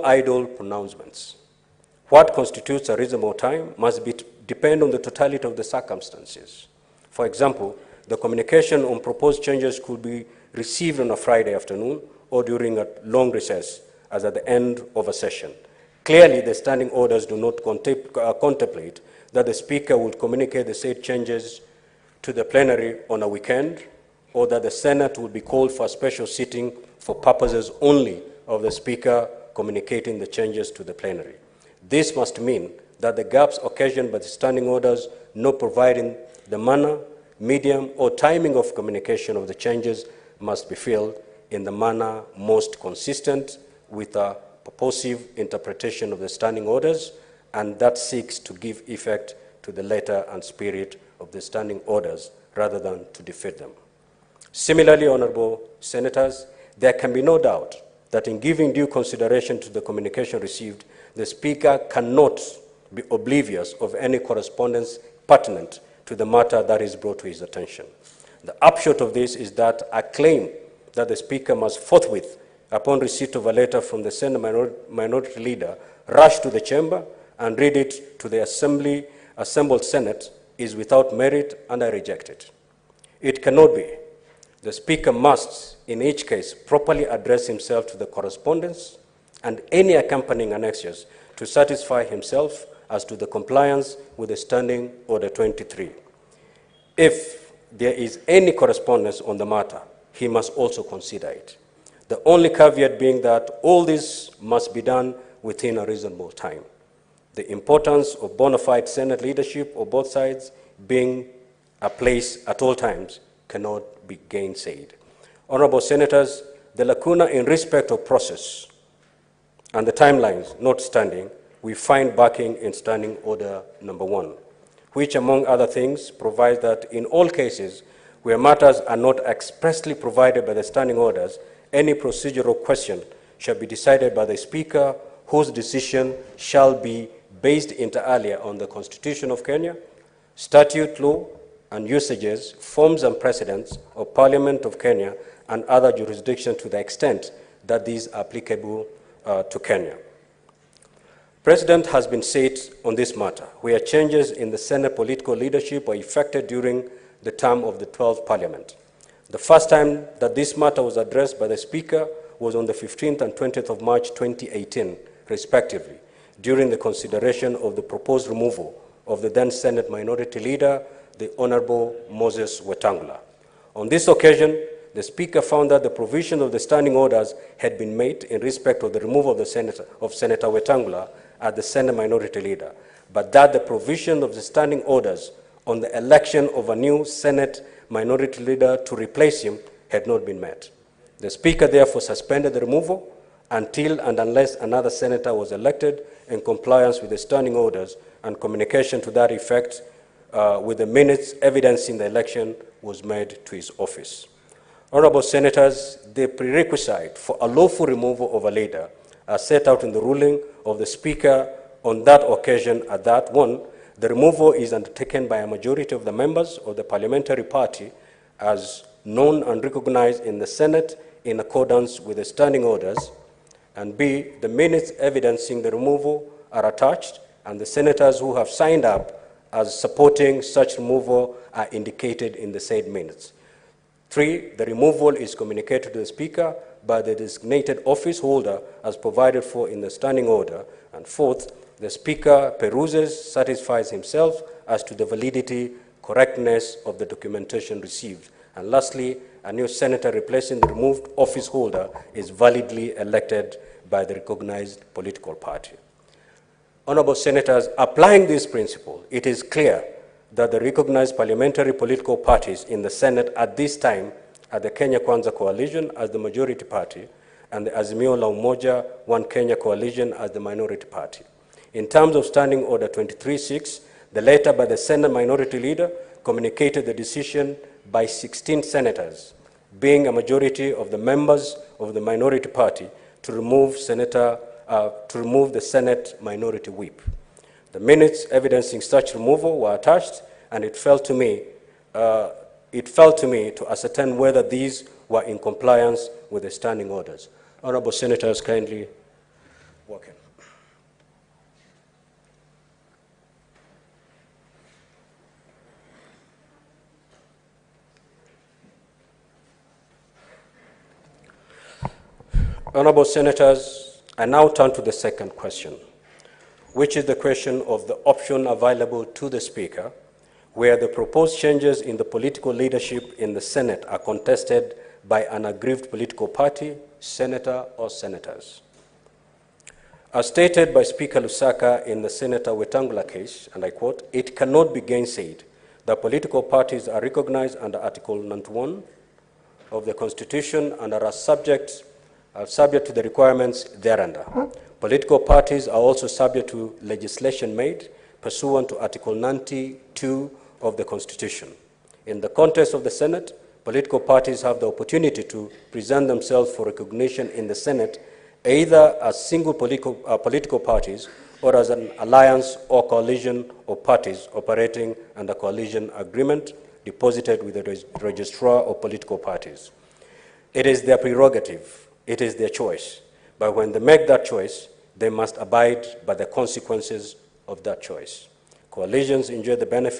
idle pronouncements. What constitutes a reasonable time must depend on the totality of the circumstances. For example, the communication on proposed changes could be received on a Friday afternoon or during a long recess, as at the end of a session. Clearly, the standing orders do not contemplate that the Speaker will communicate the said changes to the plenary on a weekend, or that the Senate will be called for a special sitting for purposes only of the Speaker communicating the changes to the plenary. This must mean that the gaps occasioned by the standing orders not providing the manner, medium, or timing of communication of the changes must be filled in the manner most consistent with a purposive interpretation of the standing orders, and that seeks to give effect to the letter and spirit of the standing orders rather than to defeat them. Similarly, honorable senators, there can be no doubt that in giving due consideration to the communication received, the Speaker cannot be oblivious of any correspondence pertinent to the matter that is brought to his attention. The upshot of this is that a claim that the Speaker must forthwith, upon receipt of a letter from the Senate minority leader, rush to the chamber and read it to the assembled Senate is without merit, and I reject it. It cannot be. The Speaker must, in each case, properly address himself to the correspondence and any accompanying annexures to satisfy himself as to the compliance with the Standing Order 23. If there is any correspondence on the matter, he must also consider it. The only caveat being that all this must be done within a reasonable time. The importance of bona fide Senate leadership of both sides being a place at all times cannot be gainsaid. Honorable Senators, the lacuna in respect of process and the timelines notwithstanding, we find backing in Standing Order Number 1, which, among other things, provides that in all cases where matters are not expressly provided by the standing orders, any procedural question shall be decided by the Speaker, whose decision shall be based inter alia on the Constitution of Kenya, statute law and usages, forms and precedents of Parliament of Kenya and other jurisdictions to the extent that these are applicable to Kenya. Precedent has been set on this matter, where changes in the Senate political leadership were effected during the term of the 12th Parliament. The first time that this matter was addressed by the Speaker was on the 15th and 20th of March 2018, respectively, during the consideration of the proposed removal of the then Senate Minority Leader, the Honorable Moses Wetangula. On this occasion, the Speaker found that the provision of the standing orders had been made in respect of the removal of Senator Wetangula as the Senate Minority Leader, but that the provision of the standing orders on the election of a new Senate Minority Leader to replace him had not been met. The Speaker therefore suspended the removal until and unless another senator was elected in compliance with the standing orders, and communication to that effect with the minutes evidencing the election was made to his office. Honorable Senators, the prerequisite for a lawful removal of a leader are set out in the ruling of the Speaker on that occasion at that one, the removal is undertaken by a majority of the members of the parliamentary party as known and recognized in the Senate in accordance with the standing orders, and B, the minutes evidencing the removal are attached, and the senators who have signed up as supporting such removal are indicated in the said minutes. 3, the removal is communicated to the Speaker by the designated office holder as provided for in the standing order. And 4th, the Speaker peruses, satisfies himself as to the validity, correctness of the documentation received. And lastly, a new senator replacing the removed office holder is validly elected by the recognized political party. Honorable Senators, applying this principle, it is clear that the recognized parliamentary political parties in the Senate at this time are the Kenya Kwanza Coalition as the majority party and the Azimio la Umoja One Kenya Coalition as the minority party. In terms of Standing Order 23-6, the letter by the Senate Minority Leader communicated the decision by 16 senators, being a majority of the members of the minority party, to remove the Senate Minority Whip. The minutes evidencing such removal were attached, and it fell to me to ascertain whether these were in compliance with the standing orders. Honorable Senators, kindly working. Honorable Senators, I now turn to the second question, which is the question of the option available to the Speaker where the proposed changes in the political leadership in the Senate are contested by an aggrieved political party, senator, or senators. As stated by Speaker Lusaka in the Senator Wetangula case, and I quote, "It cannot be gainsaid that political parties are recognized under Article 91 of the Constitution and are subject to the requirements thereunder. Political parties are also subject to legislation made pursuant to Article 92 of the Constitution. In the context of the Senate, political parties have the opportunity to present themselves for recognition in the Senate either as single political parties or as an alliance or coalition of parties operating under coalition agreement deposited with the registrar of political parties. It is their prerogative. It is their choice. But when they make that choice, they must abide by the consequences of that choice. Coalitions enjoy the benefit